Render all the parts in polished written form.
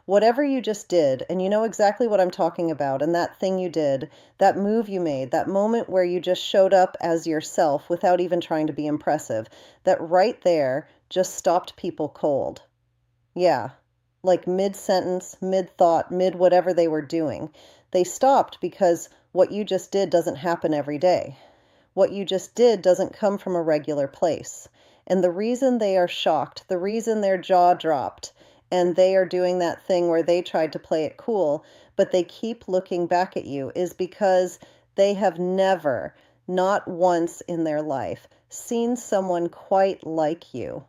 Whatever you just did, and you know exactly what I'm talking about, and that thing you did, that move you made, that moment where you just showed up as yourself without even trying to be impressive, that right there just stopped people cold. Yeah, like mid-sentence, mid-thought, mid-whatever they were doing. They stopped because what you just did doesn't happen every day. What you just did doesn't come from a regular place. And the reason they are shocked, the reason their jaw dropped, and they are doing that thing where they tried to play it cool, but they keep looking back at you, is because they have never, not once in their life, seen someone quite like you.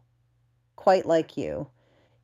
Quite like you.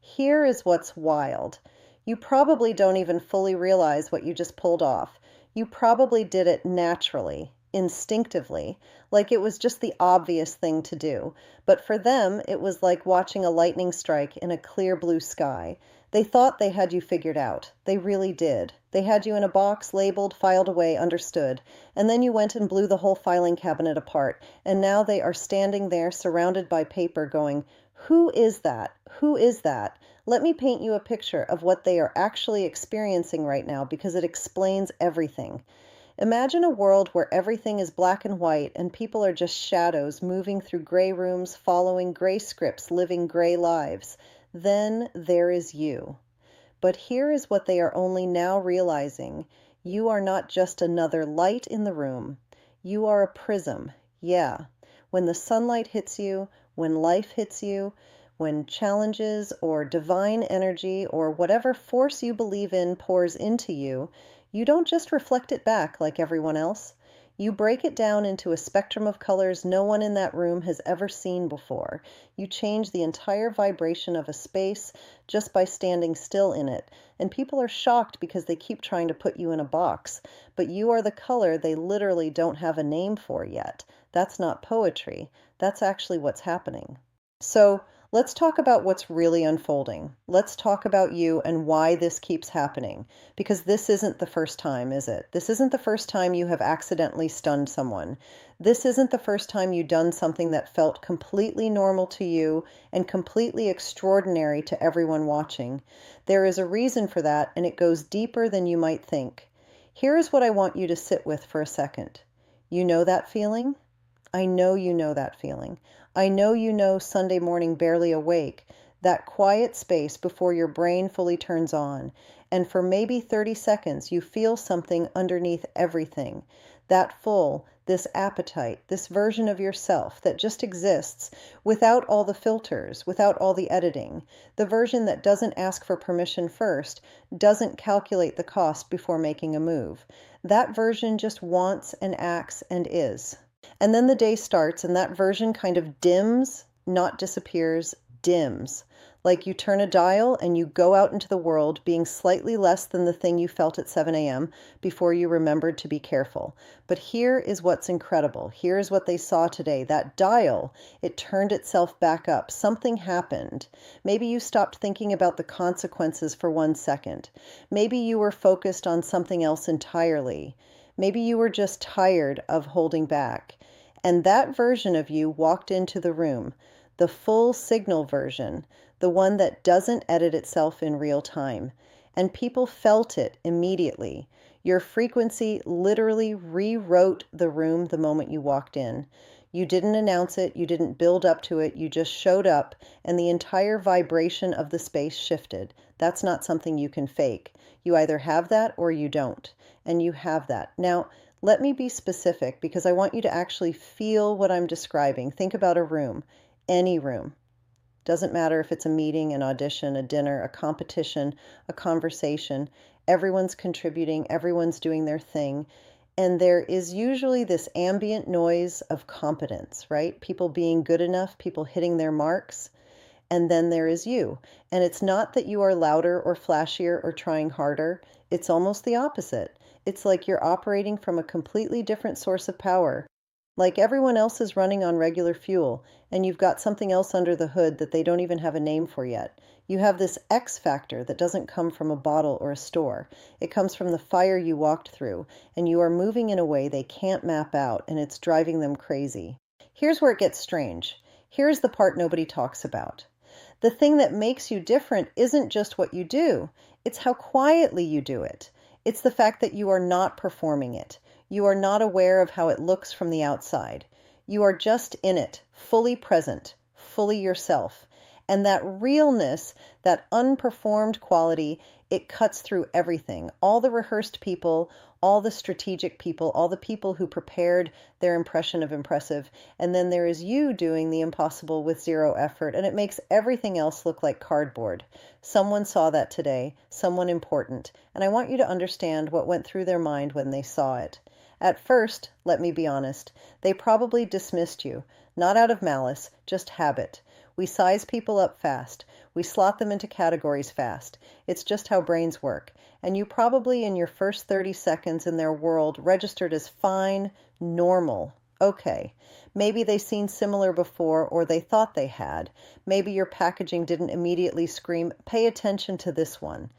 Here is what's wild. You probably don't even fully realize what you just pulled off. You probably did it naturally, instinctively, like it was just the obvious thing to do. But for them, it was like watching a lightning strike in a clear blue sky. They thought they had you figured out. They really did. They had you in a box, labeled, filed away, understood. And then you went and blew the whole filing cabinet apart. And now they are standing there surrounded by paper going, "Who is that? Who is that?" Let me paint you a picture of what they are actually experiencing right now because it explains everything. Imagine a world where everything is black and white and people are just shadows moving through gray rooms, following gray scripts, living gray lives. Then there is you. But here is what they are only now realizing. You are not just another light in the room. You are a prism. Yeah. When the sunlight hits you, when life hits you, when challenges or divine energy or whatever force you believe in pours into you, you don't just reflect it back like everyone else. You break it down into a spectrum of colors no one in that room has ever seen before. You change the entire vibration of a space just by standing still in it. And people are shocked because they keep trying to put you in a box. But you are the color they literally don't have a name for yet. That's not poetry. That's actually what's happening. So let's talk about what's really unfolding. Let's talk about you and why this keeps happening. Because this isn't the first time, is it? This isn't the first time you have accidentally stunned someone. This isn't the first time you've done something that felt completely normal to you and completely extraordinary to everyone watching. There is a reason for that, and it goes deeper than you might think. Here is what I want you to sit with for a second. You know that feeling? I know you know that feeling. I know you know Sunday morning barely awake, that quiet space before your brain fully turns on. And for maybe 30 seconds, you feel something underneath everything. That full, this appetite, this version of yourself that just exists without all the filters, without all the editing. The version that doesn't ask for permission first, doesn't calculate the cost before making a move. That version just wants and acts and is. And then the day starts and that version kind of dims, not disappears, dims. Like you turn a dial and you go out into the world being slightly less than the thing you felt at 7 a.m. before you remembered to be careful. But here is what's incredible. Here's what they saw today. That dial, it turned itself back up. Something happened. Maybe you stopped thinking about the consequences for 1 second. Maybe you were focused on something else entirely. Maybe you were just tired of holding back. And that version of you walked into the room, the full signal version, the one that doesn't edit itself in real time. And people felt it immediately. Your frequency literally rewrote the room the moment you walked in. You didn't announce it, you didn't build up to it, you just showed up, and the entire vibration of the space shifted. That's not something you can fake. You either have that or you don't, and you have that. Now, let me be specific because I want you to actually feel what I'm describing. Think about a room, any room. Doesn't matter if it's a meeting, an audition, a dinner, a competition, a conversation. Everyone's contributing, everyone's doing their thing. And there is usually this ambient noise of competence, right? People being good enough, people hitting their marks. And then there is you. And it's not that you are louder or flashier or trying harder. It's almost the opposite. It's like you're operating from a completely different source of power. Like everyone else is running on regular fuel, and you've got something else under the hood that they don't even have a name for yet. You have this X factor that doesn't come from a bottle or a store. It comes from the fire you walked through, and you are moving in a way they can't map out, and it's driving them crazy. Here's where it gets strange. Here's the part nobody talks about. The thing that makes you different isn't just what you do, it's how quietly you do it. It's the fact that you are not performing it. You are not aware of how it looks from the outside. You are just in it, fully present, fully yourself. And that realness, that unperformed quality, it cuts through everything. All the rehearsed people, all the strategic people, all the people who prepared their impression of impressive. And then there is you doing the impossible with zero effort, and it makes everything else look like cardboard. Someone saw that today, someone important, and I want you to understand what went through their mind when they saw it. At first, let me be honest, they probably dismissed you, not out of malice, just habit. We size people up fast. We slot them into categories fast. It's just how brains work. And you probably, in your first 30 seconds in their world, registered as fine, normal. Okay. Maybe they've seen similar before, or they thought they had. Maybe your packaging didn't immediately scream, pay attention to this one.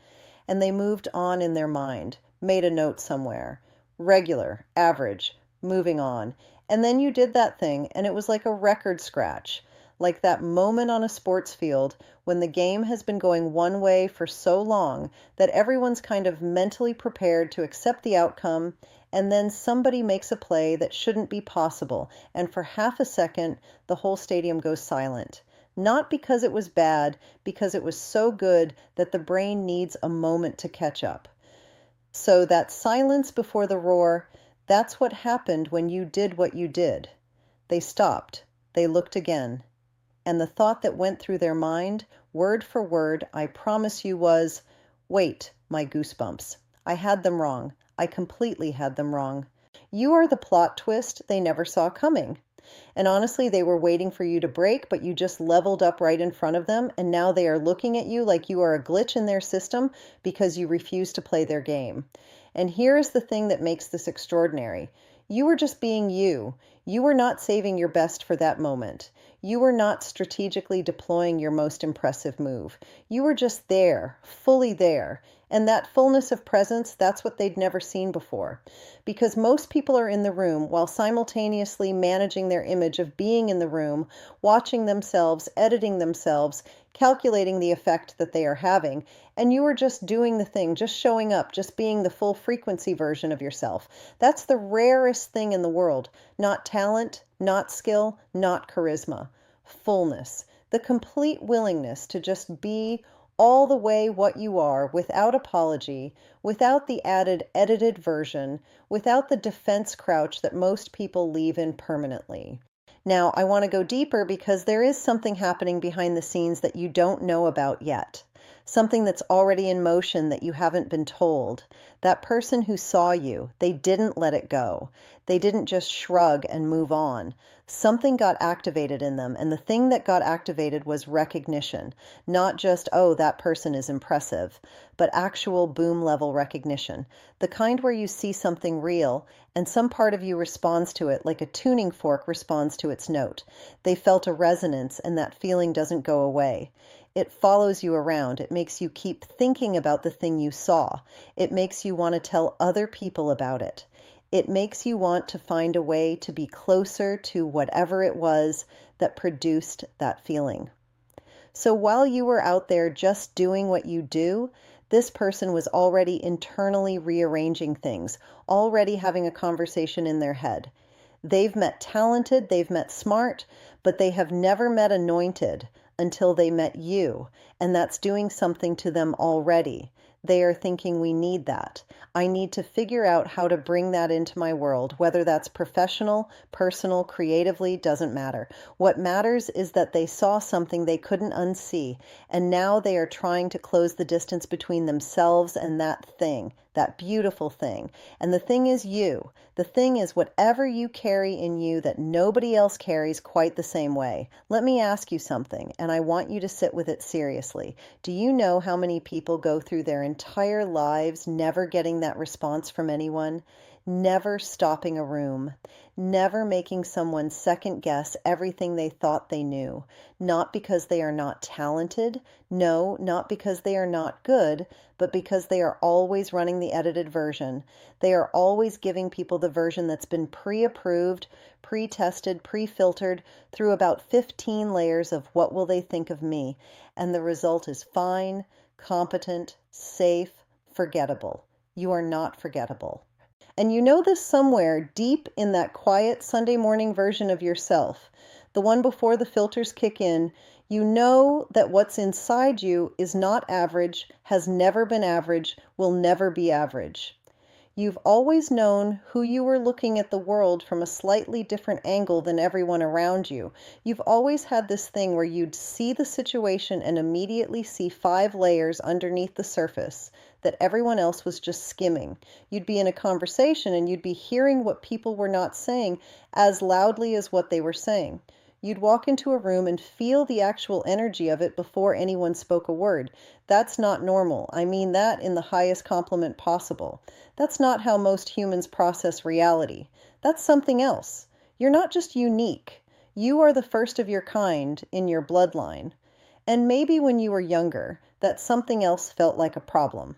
And they moved on in their mind, made a note somewhere. Regular, average, moving on. And then you did that thing, and it was like a record scratch. Like that moment on a sports field when the game has been going one way for so long that everyone's kind of mentally prepared to accept the outcome, and then somebody makes a play that shouldn't be possible, and for half a second, the whole stadium goes silent. Not because it was bad, because it was so good that the brain needs a moment to catch up. So that silence before the roar, that's what happened when you did what you did. They stopped. They looked again. And the thought that went through their mind, word for word, I promise you was, wait, my goosebumps. I had them wrong. I completely had them wrong. You are the plot twist they never saw coming. And honestly, they were waiting for you to break, but you just leveled up right in front of them, and now they are looking at you like you are a glitch in their system because you refuse to play their game. And here is the thing that makes this extraordinary. You were just being you. You were not saving your best for that moment. You were not strategically deploying your most impressive move. You were just there, fully there. And that fullness of presence, that's what they'd never seen before. Because most people are in the room while simultaneously managing their image of being in the room, watching themselves, editing themselves, calculating the effect that they are having. And you are just doing the thing, just showing up, just being the full frequency version of yourself. That's the rarest thing in the world. Not talent, not skill, not charisma. Fullness. The complete willingness to just be all the way what you are without apology, without the added edited version, without the defense crouch that most people leave in permanently. Now, I want to go deeper because there is something happening behind the scenes that you don't know about yet. Something that's already in motion that you haven't been told. That person who saw you, they didn't let it go. They didn't just shrug and move on. Something got activated in them, and the thing that got activated was recognition. Not just, oh, that person is impressive, but actual boom level recognition. The kind where you see something real, and some part of you responds to it like a tuning fork responds to its note. They felt a resonance, and that feeling doesn't go away. It follows you around. It makes you keep thinking about the thing you saw. It makes you want to tell other people about it. It makes you want to find a way to be closer to whatever it was that produced that feeling. So while you were out there just doing what you do, this person was already internally rearranging things, already having a conversation in their head. They've met talented, they've met smart, but they have never met anointed until they met you, and that's doing something to them already. They are thinking, we need that. I need to figure out how to bring that into my world, whether that's professional, personal, creatively, doesn't matter. What matters is that they saw something they couldn't unsee, and now they are trying to close the distance between themselves and that thing, that beautiful thing. And the thing is you. The thing is whatever you carry in you that nobody else carries quite the same way. Let me ask you something, and I want you to sit with it seriously. Do you know how many people go through their entire lives never getting that response from anyone? never stopping a room, never making someone second guess everything they thought they knew, not because they are not talented, no, not because they are not good, but because they are always running the edited version. They are always giving people the version that's been pre-approved, pre-tested, pre-filtered through about 15 layers of what will they think of me, and the result is fine, competent, safe, forgettable. You are not forgettable. And you know this somewhere deep in that quiet Sunday morning version of yourself, the one before the filters kick in. You know that what's inside you is not average, has never been average, will never be average. You've always known who you were looking at the world from a slightly different angle than everyone around you. You've always had this thing where you'd see the situation and immediately see 5 layers underneath the surface that everyone else was just skimming. You'd be in a conversation and you'd be hearing what people were not saying as loudly as what they were saying. You'd walk into a room and feel the actual energy of it before anyone spoke a word. That's not normal. I mean that in the highest compliment possible. That's not how most humans process reality. That's something else. You're not just unique. You are the first of your kind in your bloodline. And maybe when you were younger, that something else felt like a problem.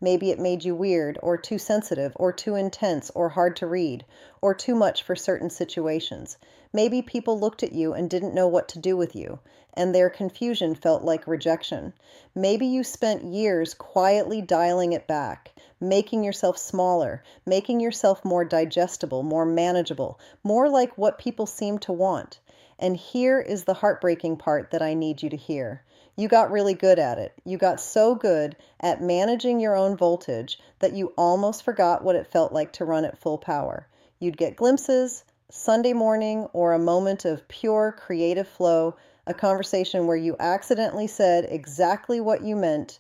Maybe it made you weird, or too sensitive, or too intense, or hard to read, or too much for certain situations. Maybe people looked at you and didn't know what to do with you, and their confusion felt like rejection. Maybe you spent years quietly dialing it back, making yourself smaller, making yourself more digestible, more manageable, more like what people seem to want. And here is the heartbreaking part that I need you to hear. You got really good at it. You got so good at managing your own voltage that you almost forgot what it felt like to run at full power. You'd get glimpses, Sunday morning, or a moment of pure creative flow, a conversation where you accidentally said exactly what you meant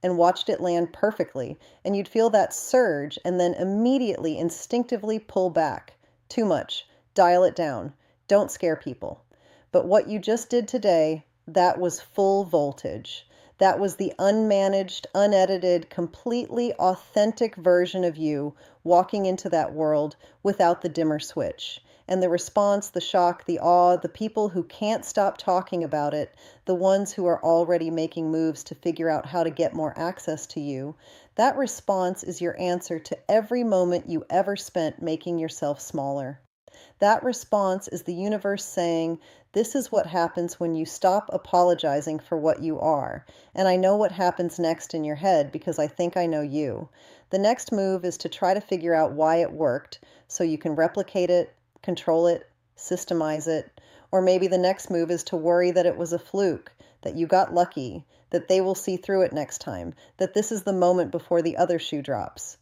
and watched it land perfectly, and you'd feel that surge and then immediately instinctively pull back. Too much. Dial it down. Don't scare people. But what you just did today, that was full voltage. That was the unmanaged, unedited, completely authentic version of you walking into that world without the dimmer switch. And the response, the shock, the awe, the people who can't stop talking about it, the ones who are already making moves to figure out how to get more access to you, that response is your answer to every moment you ever spent making yourself smaller. That response is the universe saying, this is what happens when you stop apologizing for what you are. And I know what happens next in your head because I think I know you. The next move is to try to figure out why it worked so you can replicate it, control it, systemize it. Or maybe the next move is to worry that it was a fluke, that you got lucky, that they will see through it next time, that this is the moment before the other shoe drops.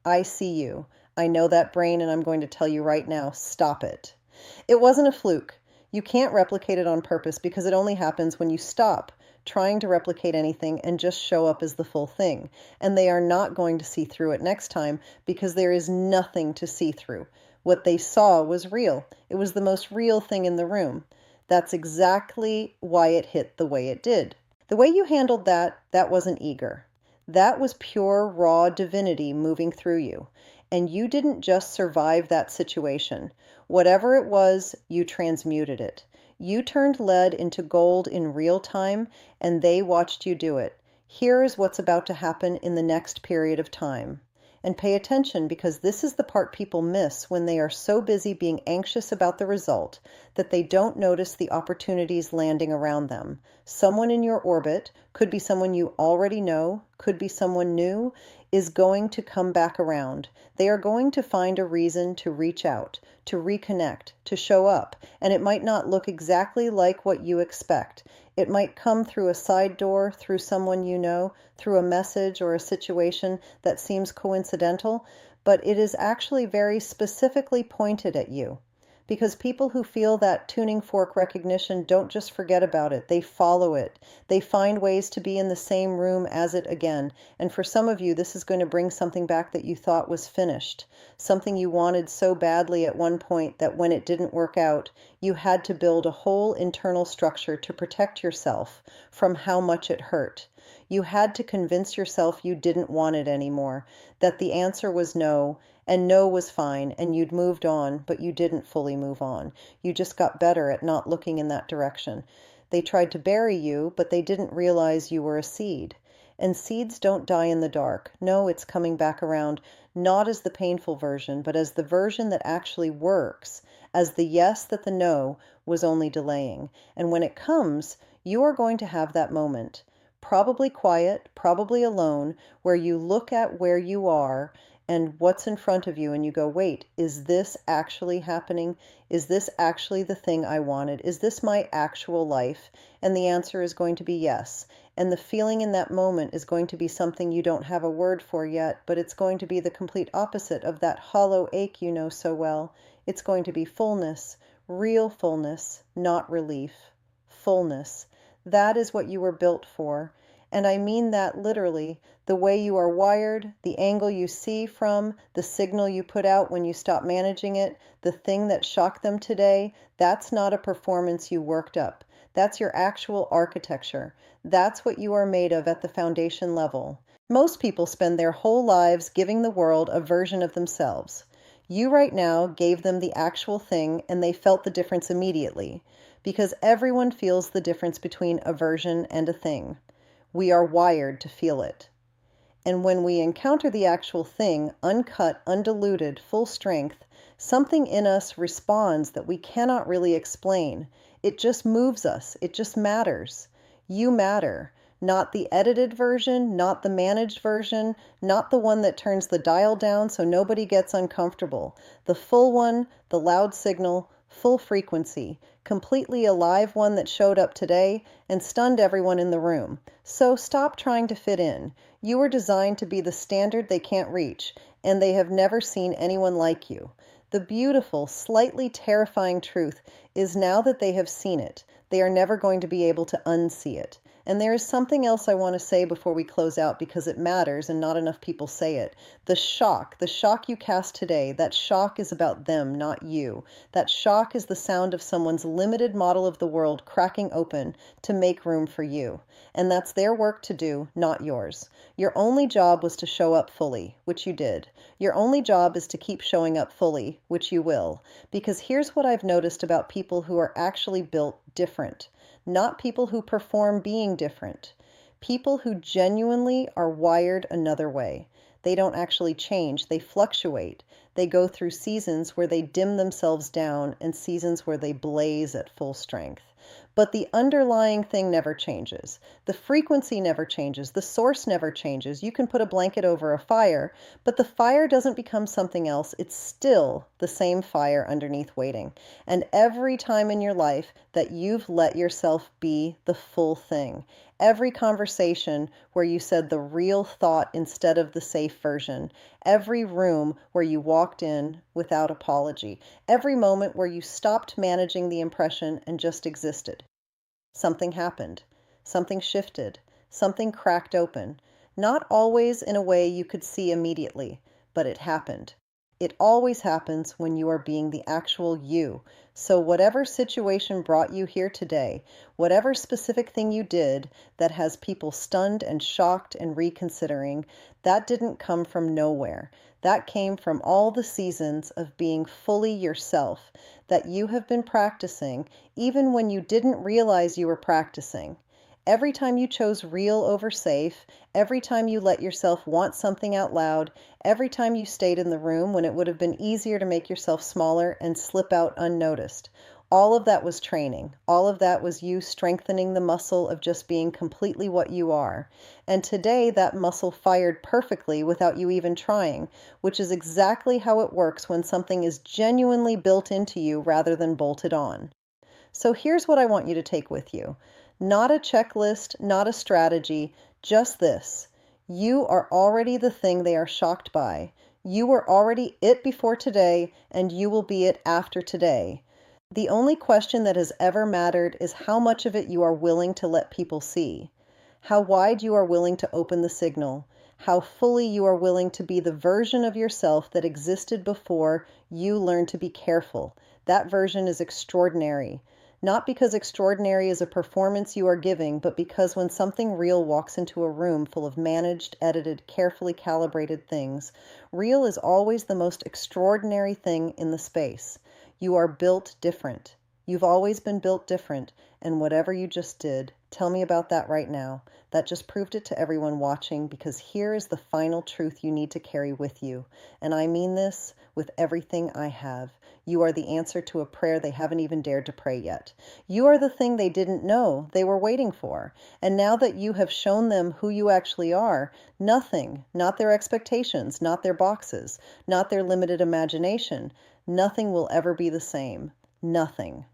I see you. I know that brain, and I'm going to tell you right now, stop it. It wasn't a fluke. You can't replicate it on purpose because it only happens when you stop trying to replicate anything and just show up as the full thing. And they are not going to see through it next time because there is nothing to see through. What they saw was real. It was the most real thing in the room. That's exactly why it hit the way it did. The way you handled that wasn't eager. That was pure, raw divinity moving through you. And you didn't just survive that situation. Whatever it was, you transmuted it. You turned lead into gold in real time, and they watched you do it. Here is what's about to happen in the next period of time. And pay attention because this is the part people miss when they are so busy being anxious about the result that they don't notice the opportunities landing around them. Someone in your orbit, could be someone you already know, could be someone new, is going to come back around. They are going to find a reason to reach out, to reconnect, to show up, and it might not look exactly like what you expect. It might come through a side door, through someone you know, through a message or a situation that seems coincidental, but it is actually very specifically pointed at you. Because people who feel that tuning fork recognition don't just forget about it, they follow it. They find ways to be in the same room as it again. And for some of you, this is going to bring something back that you thought was finished. Something you wanted so badly at one point that when it didn't work out, you had to build a whole internal structure to protect yourself from how much it hurt. You had to convince yourself you didn't want it anymore, that the answer was no, and no was fine, and you'd moved on, but you didn't fully move on. You just got better at not looking in that direction. They tried to bury you, but they didn't realize you were a seed. And seeds don't die in the dark. No, it's coming back around, not as the painful version, but as the version that actually works, as the yes that the no was only delaying. And when it comes, you are going to have that moment, probably quiet, probably alone, where you look at where you are and what's in front of you and you go, wait, is this actually happening? Is this actually the thing I wanted? Is this my actual life? And the answer is going to be yes. And the feeling in that moment is going to be something you don't have a word for yet, but it's going to be the complete opposite of that hollow ache you know so well. It's going to be fullness, real fullness, not relief. Fullness. That is what you were built for. And I mean that literally. The way you are wired, the angle you see from, the signal you put out when you stop managing it, the thing that shocked them today, that's not a performance you worked up. That's your actual architecture. That's what you are made of at the foundation level. Most people spend their whole lives giving the world a version of themselves. You right now gave them the actual thing and they felt the difference immediately, because everyone feels the difference between a version and a thing. We are wired to feel it. And when we encounter the actual thing, uncut, undiluted, full strength, something in us responds that we cannot really explain. It just moves us. It just matters. You matter. Not the edited version, not the managed version, not the one that turns the dial down so nobody gets uncomfortable. The full one, the loud signal, full frequency, completely alive one that showed up today and stunned everyone in the room. So stop trying to fit in. You were designed to be the standard they can't reach, and they have never seen anyone like you. The beautiful, slightly terrifying truth is now that they have seen it, they are never going to be able to unsee it. And there is something else I want to say before we close out because it matters and not enough people say it. The shock you cast today, that shock is about them, not you. That shock is the sound of someone's limited model of the world cracking open to make room for you. And that's their work to do, not yours. Your only job was to show up fully, which you did. Your only job is to keep showing up fully, which you will. Because here's what I've noticed about people who are actually built different. Not people who perform being different. People who genuinely are wired another way. They don't actually change. They fluctuate. They go through seasons where they dim themselves down and seasons where they blaze at full strength. But the underlying thing never changes. The frequency never changes. The source never changes. You can put a blanket over a fire, but the fire doesn't become something else. It's still the same fire underneath waiting. And every time in your life that you've let yourself be the full thing, every conversation where you said the real thought instead of the safe version, every room where you walked in without apology, every moment where you stopped managing the impression and just existed. Something happened. Something shifted. Something cracked open. Not always in a way you could see immediately, but it happened. It always happens when you are being the actual you. So whatever situation brought you here today, whatever specific thing you did that has people stunned and shocked and reconsidering, that didn't come from nowhere. That came from all the seasons of being fully yourself that you have been practicing, even when you didn't realize you were practicing. Every time you chose real over safe, every time you let yourself want something out loud, every time you stayed in the room when it would have been easier to make yourself smaller and slip out unnoticed. All of that was training. All of that was you strengthening the muscle of just being completely what you are. And today that muscle fired perfectly without you even trying, which is exactly how it works when something is genuinely built into you rather than bolted on. So here's what I want you to take with you. Not a checklist, not a strategy, just this. You are already the thing they are shocked by. You were already it before today, and you will be it after today. The only question that has ever mattered is how much of it you are willing to let people see, how wide you are willing to open the signal, how fully you are willing to be the version of yourself that existed before you learned to be careful. That version is extraordinary. Not because extraordinary is a performance you are giving, but because when something real walks into a room full of managed, edited, carefully calibrated things, real is always the most extraordinary thing in the space. You are built different. You've always been built different, and whatever you just did, tell me about that right now. That just proved it to everyone watching, because here is the final truth you need to carry with you. And I mean this with everything I have. You are the answer to a prayer they haven't even dared to pray yet. You are the thing they didn't know they were waiting for. And now that you have shown them who you actually are, nothing, not their expectations, not their boxes, not their limited imagination, nothing will ever be the same. Nothing.